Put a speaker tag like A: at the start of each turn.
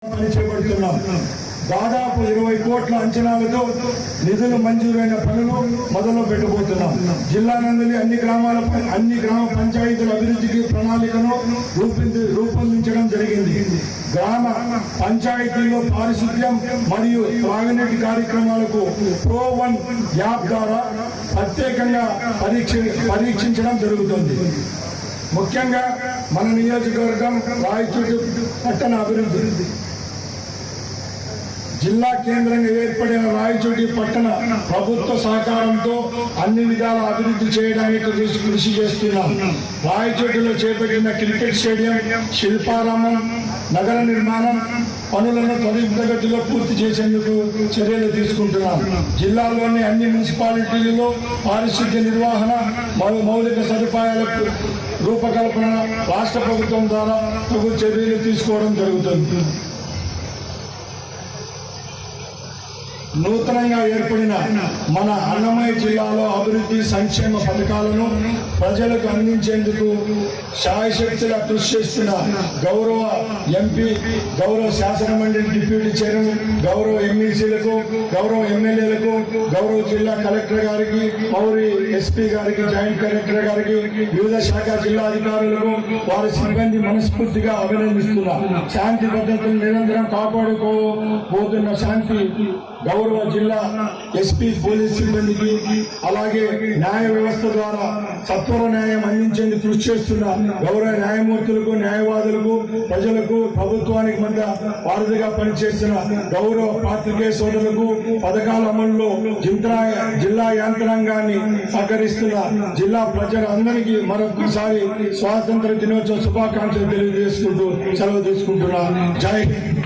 A: చేపడుతున్నాం. దాదాపు 20 కోట్ల అంచనాలతో నిధులు మంజూరైన పనులు మొదలు పెట్టబోతున్నాం. జిల్లా నందలి అన్ని గ్రామ పంచాయతీల అభివృద్ధికి ప్రణాళికను రూపొందించడం జరిగింది. గ్రామ పంచాయతీల్లో పారిశుద్ధ్యం మరియు త్రాగునీటి కార్యక్రమాలకు Pro1 యాప్ ద్వారా ప్రత్యేకంగా పరీక్షించడం జరుగుతుంది. ముఖ్యంగా మన నియోజకవర్గం రాయచూటి పట్టణ అభివృద్ధి జిల్లా కేంద్రంగా ఏర్పడిన రాయచోటి పట్టణ ప్రభుత్వ సహకారంతో అన్ని విధాల అభివృద్ధి చేయడానికి కృషి చేస్తున్నాం. రాయచోటిలో చేపట్టిన క్రికెట్ స్టేడియం, శిల్పారామం, నగర నిర్మాణం పనులను త్వరితగతిలో పూర్తి చేసేందుకు చర్యలు తీసుకుంటున్నాం. జిల్లాలోని అన్ని మున్సిపాలిటీలలో పారిశుద్ధ్య నిర్వహణ మౌలిక సదుపాయాల రూపకల్పన రాష్ట్ర ప్రభుత్వం ద్వారా తగు చర్యలు తీసుకోవడం జరుగుతుంది. నూతనంగా ఏర్పడిన మన అన్నమయ్య జిల్లాలో అభివృద్ధి సంక్షేమ పథకాలను ప్రజలకు అందించేందుకు శాయశక్తులా కృషి చేస్తున్న గౌరవ ఎంపీ, గౌరవ శాసనమండలి డిప్యూటీ చైర్మన్, గౌరవ ఎమ్మెల్సీలకు, గౌరవ ఎమ్మెల్యేలకు, గౌరవ జిల్లా కలెక్టర్ గారికి, పౌరి ఎస్పీ గారికి, జాయింట్ కలెక్టర్ గారికి, వివిధ శాఖ జిల్లా అధికారులకు, వారి సిబ్బంది మనస్ఫూర్తిగా అభినందిస్తున్నా. శాంతి భద్రతలు నిరంతరం కాపాడుకోబోతున్న శాంతి గౌరవ జిల్లా ఎస్పీ, పోలీస్ సిబ్బందికి, అలాగే న్యాయ వ్యవస్థ ద్వారా సత్వర న్యాయం అందించేందుకు కృషి చేస్తున్న గౌరవ న్యాయమూర్తులకు, న్యాయవాదులకు, ప్రజలకు, ప్రభుత్వానికి మధ్య వారధిగా పనిచేస్తున్న గౌరవ పాత్రికేయ సోదరులకు, పథకాల అమలులో జిల్లా యంత్రాంగాన్ని సహకరిస్తున్న జిల్లా ప్రజలందరికీ మరొకసారి స్వాతంత్ర దినోత్సవ శుభాకాంక్షలు తెలియజేసుకుంటూ సెలవు తీసుకుంటున్నా. జై హింద్.